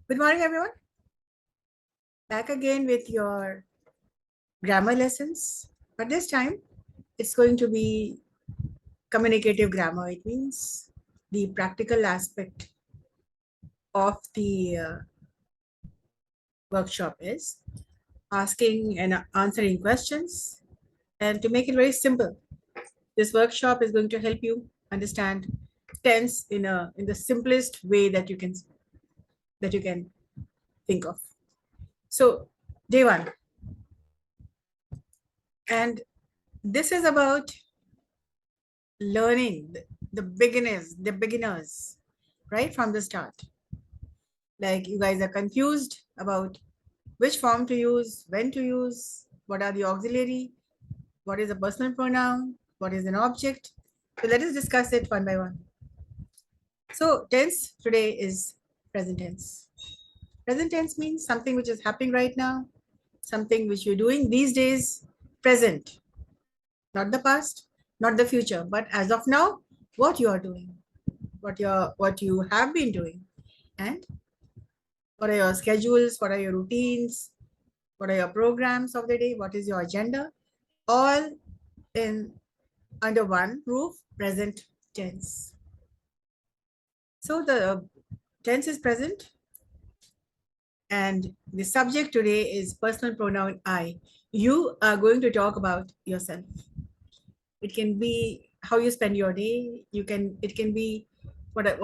Good morning, everyone. Back again with your grammar lessons. But this time, it's going to be communicative grammar. It means the practical aspect of the workshop is asking and answering questions. And to make it very simple, this workshop is going to help you understand tense in the simplest way that you can think of. So, day one, and this is about learning the beginners, right from the start. Like you guys are confused about which form to use, when to use, what are the auxiliary, what is a personal pronoun, what is an object. So let us discuss it one by one. So tense today is present tense. Present tense means something which is happening right now, something which you're doing these days, present, not the past, not the future, but as of now, what you are doing, what you have been doing, and what are your schedules, what are your routines, what are your programs of the day, what is your agenda, all in under one roof, present tense. So the tense is present, and the subject today is personal pronoun I. You are going to talk about yourself. It can be how you spend your day. It can be what are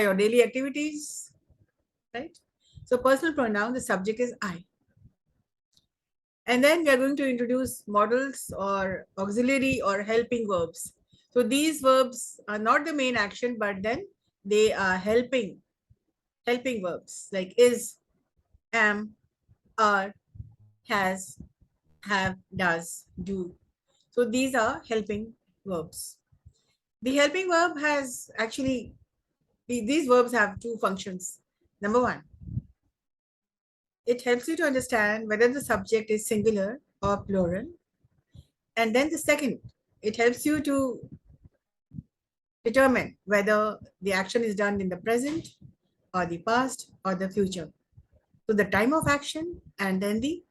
your daily activities, right? So personal pronoun, the subject is I. And then we are going to introduce models or auxiliary or helping verbs. So these verbs are not the main action, but then they are helping verbs like is, am, are, has, have, does, do. So these are helping verbs. The helping verb has actually, these verbs have two functions. Number one, it helps you to understand whether the subject is singular or plural. And then the second, it helps you to determine whether the action is done in the present or the past or the future. So the time of action and then the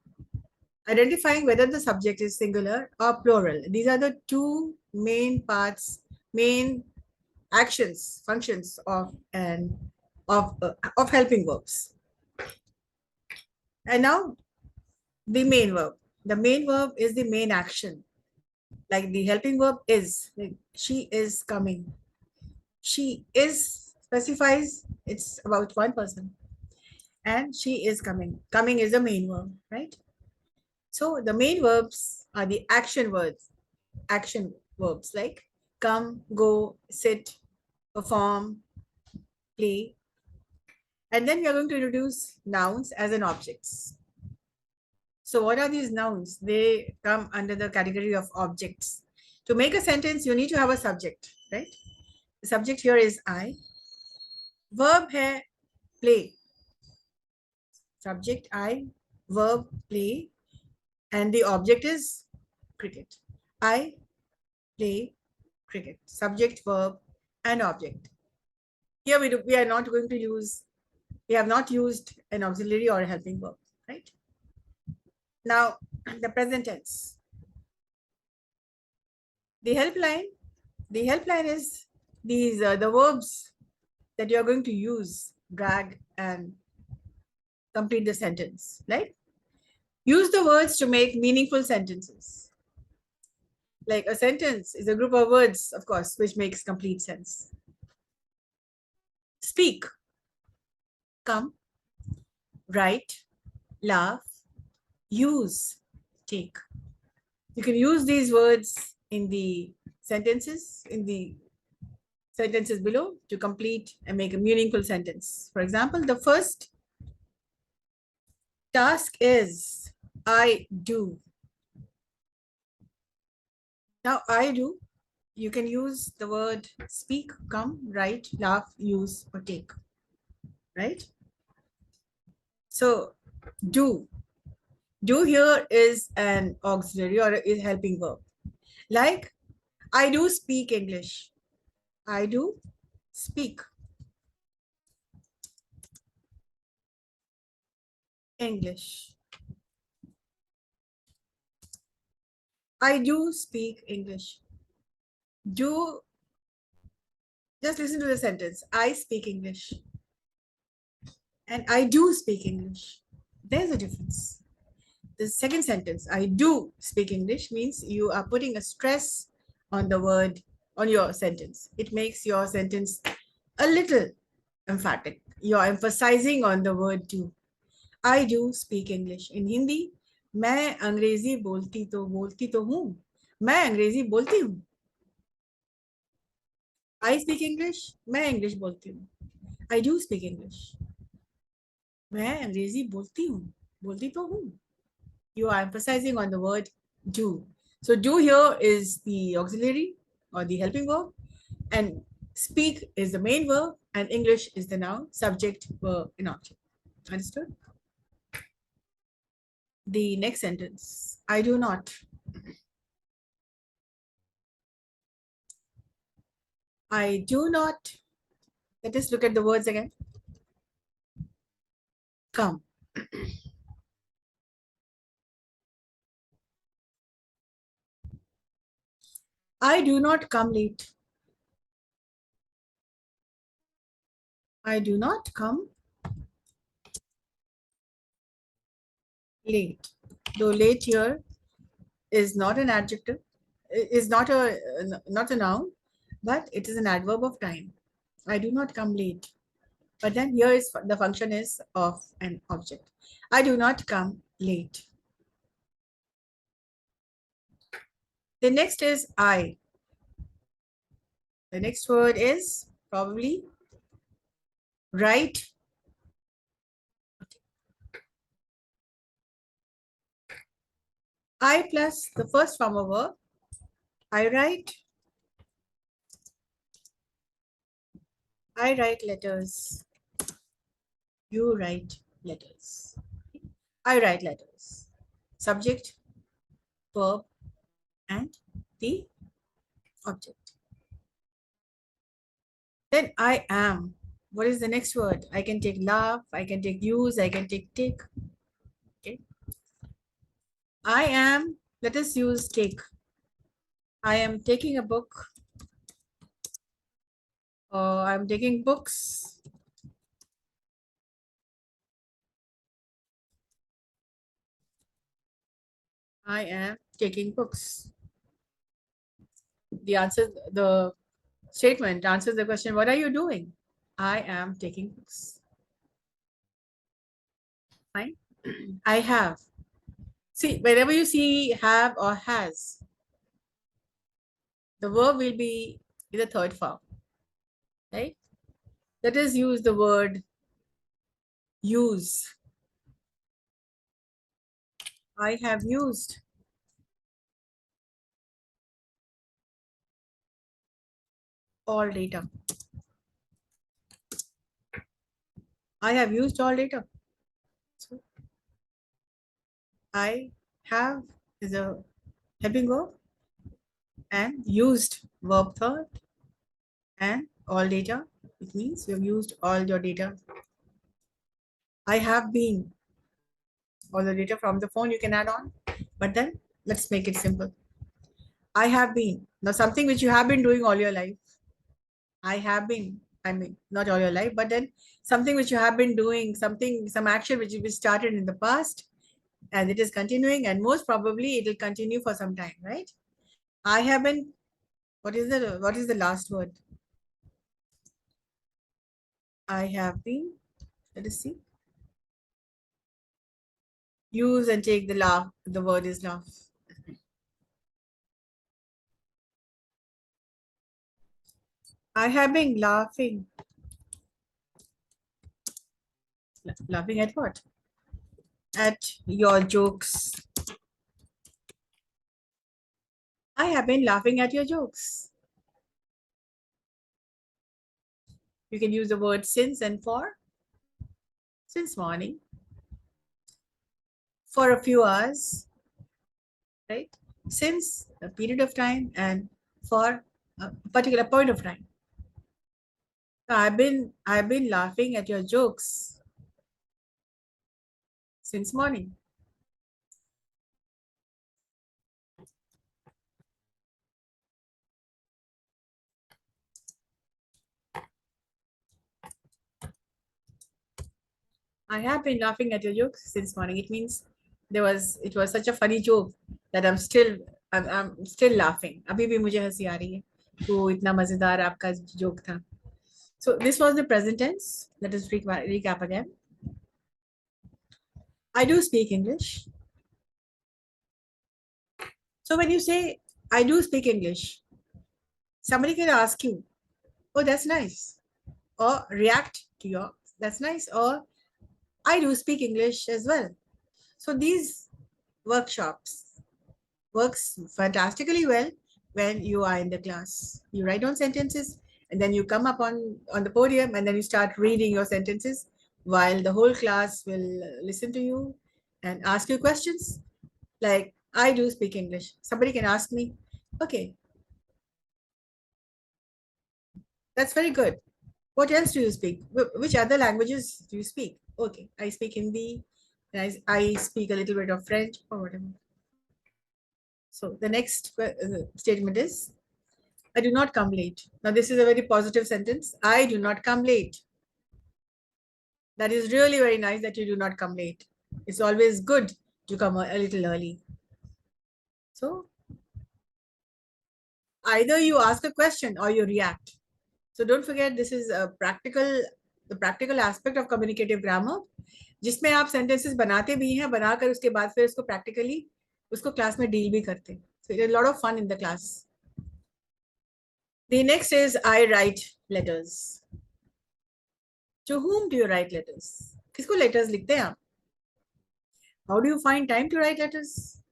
identifying whether the subject is singular or plural. These are the two main parts, main actions, functions of helping verbs. And now the main verb. The main verb is the main action. Like the helping verb is, like she is coming. She is specifies it's about one person, and she is coming. Coming is the main verb, right? So the main verbs are the action verbs like come, go, sit, perform, play. And then we are going to introduce nouns as an objects. So what are these nouns? They come under the category of objects. To make a sentence, you need to have a subject, right? The subject here is I. Verb hai play. Subject I, verb play, and the object is cricket. I play cricket. Subject, verb, and object. Here we are not going to use, we have not used an auxiliary or a helping verb, right? Now, the present tense. The helpline is these the verbs that you are going to use, drag and complete the sentence, right? Use the words to make meaningful sentences. Like a sentence is a group of words, of course, which makes complete sense. Speak, come, write, laugh, use, take. You can use these words in the sentences below to complete and make a meaningful sentence. For example, the first task is I do. Now, I do, you can use the word speak, come, write, laugh, use, or take, right? So, do. Do here is an auxiliary or is helping verb. Like, I do speak English. I do speak. English. I do speak English. Do just listen to the sentence. I speak English. And I do speak English. There's a difference. The second sentence, I do speak English, means you are putting a stress on the word, on your sentence. It makes your sentence a little emphatic. You're emphasizing on the word do. I do speak English. In Hindi, मैं अंग्रेजी बोलती तो हूँ. मैं अंग्रेजी बोलती हूँ. I speak English. मैं इंग्लिश बोलती हूँ. I do speak English. मैं अंग्रेजी बोलती तो हूँ. You are emphasizing on the word do. So do here is the auxiliary or the helping verb, and speak is the main verb, and English is the noun, subject, verb, and object. Understood? The next sentence, I do not. I do not. Let us look at the words again. Come. I do not come late. I do not come late. Though late here is not an adjective, is not a noun, but it is an adverb of time. I do not come late. But then here is the function is of an object. I do not come late. The next is I. The next word is probably write. I plus the first form of verb. I write. I write letters. You write letters. I write letters. Subject, verb, and the object. Then I am. What is the next word? I can take laugh, I can take use, I can take take. Okay. I am, let us use take. I am taking a book. I'm taking books. I am taking books. The statement answers the question, what are you doing? I am taking books. Fine. I have. See, whenever you see have or has, the verb will be in the third form, right? Let us use the word use. I have used. All data. I have used all data. So I have is a helping verb, and used verb third, and all data. It means you have used all your data. I have been. All the data from the phone you can add on, but then let's make it simple. I have been. Now something which you have been doing all your life. I have been. I mean, not all your life, but then something which you have been doing, something, some action which you started in the past, and it is continuing, and most probably it will continue for some time, right? I have been. What is the last word? I have been. Let us see. Use and take the laugh. The word is laugh. I have been laughing. Laughing at what? At your jokes. I have been laughing at your jokes. You can use the word since and for. Since morning. For a few hours. Right? Since a period of time and for a particular point of time. So I've been laughing at your jokes since morning. I have been laughing at your jokes since morning. It means it was such a funny joke that I'm still laughing. अभी भी मुझे हंसी आ रही है. तो इतना मजेदार आपका joke था. So this was the present tense. Let us recap again. I do speak English. So when you say I do speak English, somebody can ask you, "Oh, that's nice," or react to your "That's nice," or "I do speak English as well." So these workshops works fantastically well when you are in the class. You write down sentences and then you come up on the podium and then you start reading your sentences while the whole class will listen to you and ask you questions. Like, I do speak English. Somebody can ask me, okay, that's very good. What else do you speak? Which other languages do you speak? Okay, I speak Hindi, and I speak a little bit of French or whatever. So the next statement is, I do not come late. Now, this is a very positive sentence. I do not come late. That is really very nice that you do not come late. It's always good to come a little early. So either you ask a question or you react. So don't forget, this is the practical aspect of communicative grammar, जिसमें आप sentences बनाते भी हैं, बनाकर उसके बाद फिर उसको practically उसको class में deal भी करते हैं. So there's a lot of fun in the class. The next is I write letters. To whom do you write letters? किसको letters लिखते हैं आप? How do you find time to write letters?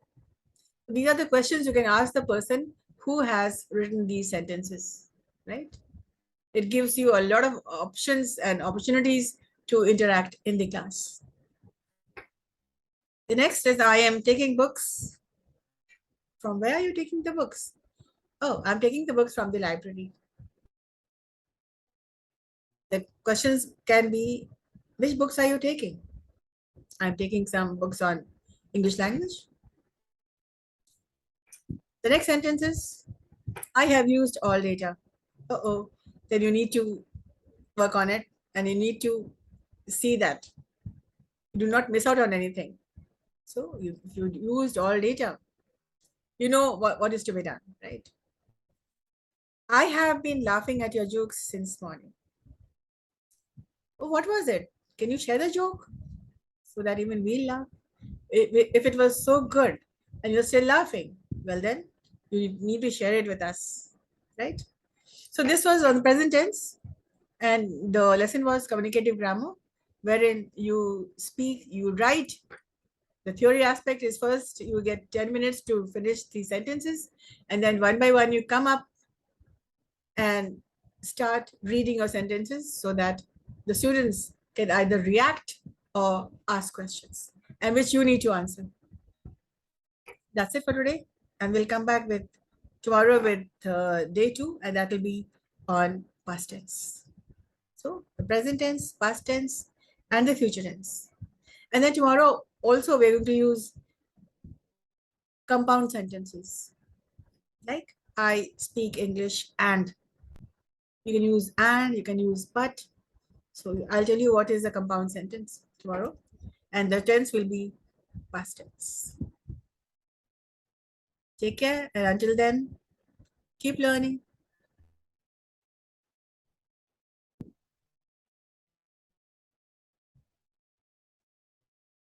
These are the questions you can ask the person who has written these sentences, right? It gives you a lot of options and opportunities to interact in the class. The next is I am taking books. From where are you taking the books? Oh, I'm taking the books from the library. The questions can be, which books are you taking? I'm taking some books on English language. The next sentence is, I have used all data. Uh-oh, then you need to work on it and you need to see that you do not miss out on anything. So if you used all data, you know what is to be done, right? I have been laughing at your jokes since morning. Oh, what was it? Can you share the joke so that even we'll laugh? If it was so good and you're still laughing, well then you need to share it with us, right? So this was on the present tense, and the lesson was communicative grammar, wherein you speak, you write. The theory aspect is first you get 10 minutes to finish the sentences, and then one by one you come up and start reading your sentences so that the students can either react or ask questions, and which you need to answer. That's it for today, and we'll come back with tomorrow with day 2, and that will be on past tense. So the present tense, past tense, and the future tense. And then tomorrow also we're going to use compound sentences. Like I speak English and. You can use and, you can use but. So I'll tell you what is a compound sentence tomorrow. And the tense will be past tense. Take care, and until then, keep learning.